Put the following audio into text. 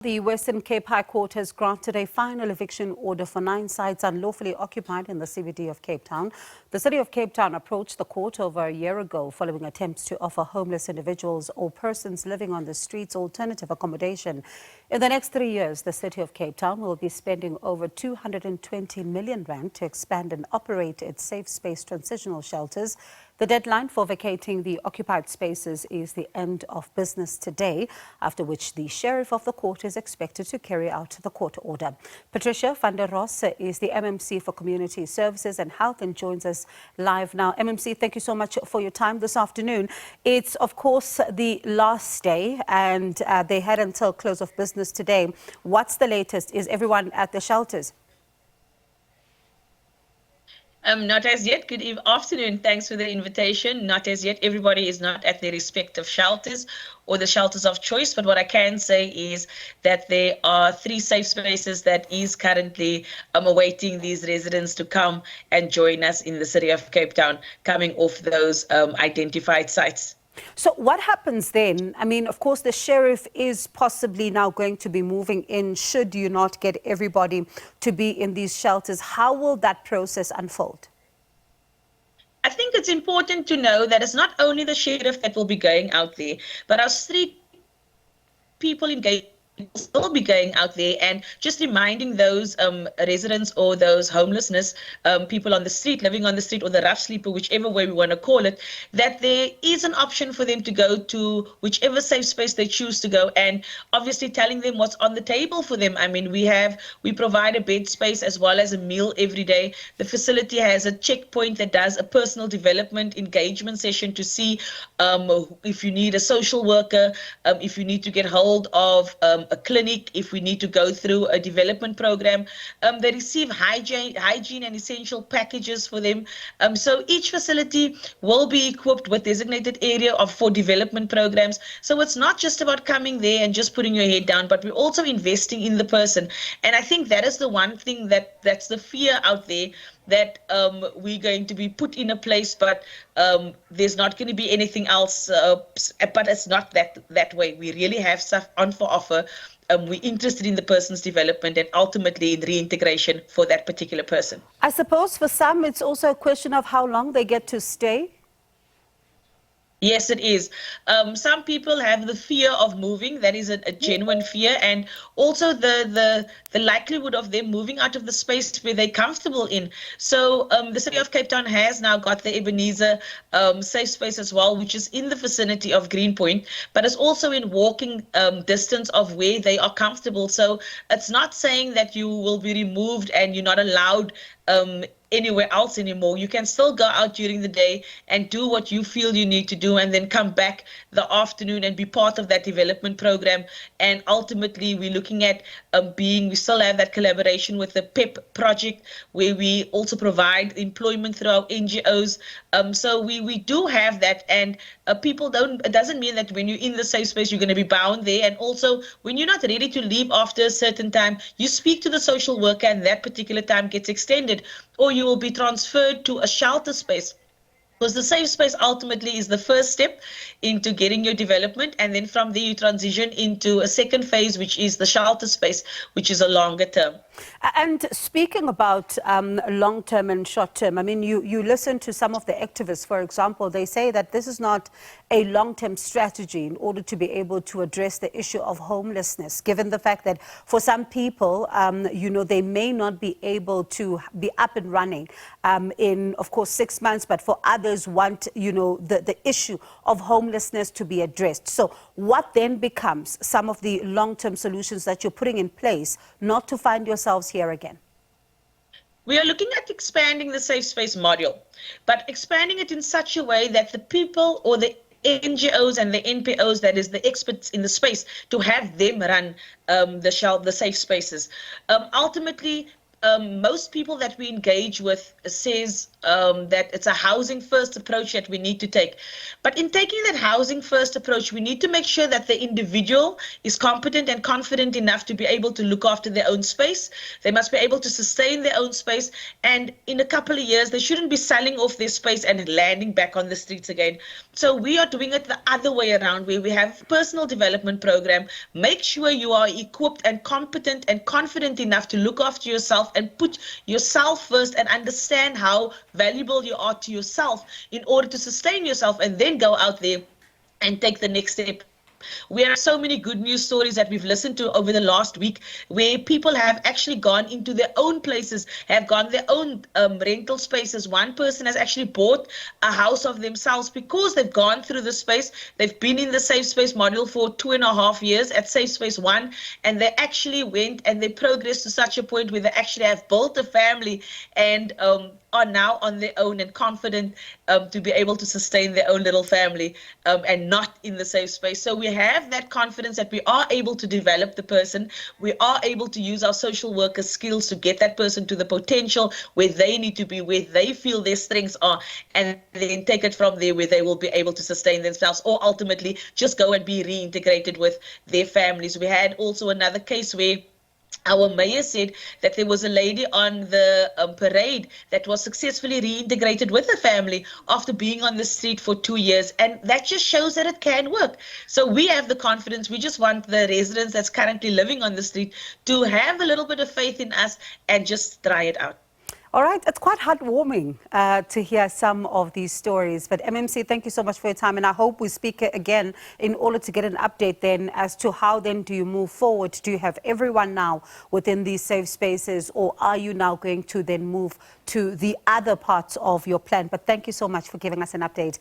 The Western Cape High Court has granted a final eviction order for 9 sites unlawfully occupied in the CBD of Cape Town. The city of Cape Town approached the court over a year ago following attempts to offer homeless individuals or persons living on the streets alternative accommodation. In the next 3 years, the city of Cape Town will be spending over 220 million rand to expand and operate its safe space transitional shelters. The deadline for vacating the occupied spaces is the end of business today, after which the sheriff of the court is expected to carry out the court order. Patricia van der Ross is the MMC for Community Services and Health and joins us live now. MMC, thank you so much for your time this afternoon. It's, of course, the last day and they had until close of business today. What's the latest? Is everyone at the shelters? Not as yet. Good afternoon. Thanks for the invitation. Not as yet. Everybody is not at their respective shelters or the shelters of choice. But what I can say is that there are 3 safe spaces that is currently awaiting these residents to come and join us in the city of Cape Town, coming off those identified sites. So what happens then? I mean, of course, the sheriff is possibly now going to be moving in should you not get everybody to be in these shelters. How will that process unfold? I think it's important to know that it's not only the sheriff that will be going out there, but our street people engaged will be going out there and just reminding those residents or those homelessness people on the street, living on the street, or the rough sleeper, whichever way we want to call it, that there is an option for them to go to whichever safe space they choose to go, and obviously telling them what's on the table for them. I mean, we provide a bed space as well as a meal every day. The facility has a checkpoint that does a personal development engagement session to see if you need a social worker, if you need to get hold of a clinic, if we need to go through a development program. They receive hygiene and essential packages for them. So each facility will be equipped with designated area for development programs. So it's not just about coming there and just putting your head down, but we're also investing in the person. And I think that is the one thing that's the fear out there, that we're going to be put in a place, but there's not going to be anything else. But it's not that way. We really have stuff on for offer. We're interested in the person's development and ultimately in reintegration for that particular person. I suppose for some, it's also a question of how long they get to stay. Yes, it is. Some people have the fear of moving. That is a genuine fear, and also the likelihood of them moving out of the space where they're comfortable in. So the city of Cape Town has now got the Ebenezer safe space as well, which is in the vicinity of Greenpoint, but it's also in walking distance of where they are comfortable. So it's not saying that you will be removed and you're not allowed anywhere else anymore. You can still go out during the day and do what you feel you need to do, and then come back the afternoon and be part of that development program. And ultimately, we're looking at we still have that collaboration with the PEP project, where we also provide employment through our NGOs. So we do have that, and it doesn't mean that when you're in the safe space, you're going to be bound there. And also, when you're not ready to leave after a certain time, you speak to the social worker, and that particular time gets extended, or you will be transferred to a shelter space. Because the safe space ultimately is the first step into getting your development, and then from there you transition into a second phase, which is the shelter space, which is a longer term. And speaking about long term and short term, I mean, you listen to some of the activists, for example, they say that this is not a long term strategy in order to be able to address the issue of homelessness, given the fact that for some people, they may not be able to be up and running in, of course, 6 months, but for others want, the issue of homelessness to be addressed. So what then becomes some of the long-term solutions that you're putting in place not to find yourselves here again? We are looking at expanding the safe space module, but expanding it in such a way that the people or the NGOs and the NPOs, that is the experts in the space, to have them run the safe spaces. Ultimately, most people that we engage with says that it's a housing first approach that we need to take. But in taking that housing first approach, we need to make sure that the individual is competent and confident enough to be able to look after their own space. They must be able to sustain their own space. And in a couple of years, they shouldn't be selling off their space and landing back on the streets again. So we are doing it the other way around, where we have a personal development program. Make sure you are equipped and competent and confident enough to look after yourself and put yourself first and understand how valuable you are to yourself in order to sustain yourself, and then go out there and take the next step. We have so many good news stories that we've listened to over the last week, where people have actually gone into their own places, have gone their own rental spaces. One person has actually bought a house of themselves because they've gone through the space. They've been in the Safe Space module for 2.5 years at Safe Space 1, and they actually went and they progressed to such a point where they actually have built a family and are now on their own and confident to be able to sustain their own little family and not in the safe space. So we have that confidence that we are able to develop the person. We are able to use our social worker skills to get that person to the potential where they need to be, where they feel their strengths are, and then take it from there where they will be able to sustain themselves, or ultimately just go and be reintegrated with their families. We had also another case where our mayor said that there was a lady on the parade that was successfully reintegrated with her family after being on the street for 2 years. And that just shows that it can work. So we have the confidence. We just want the residents that's currently living on the street to have a little bit of faith in us and just try it out. All right, it's quite heartwarming to hear some of these stories. But MMC, thank you so much for your time. And I hope we speak again in order to get an update then as to how then do you move forward? Do you have everyone now within these safe spaces, or are you now going to then move to the other parts of your plan? But thank you so much for giving us an update.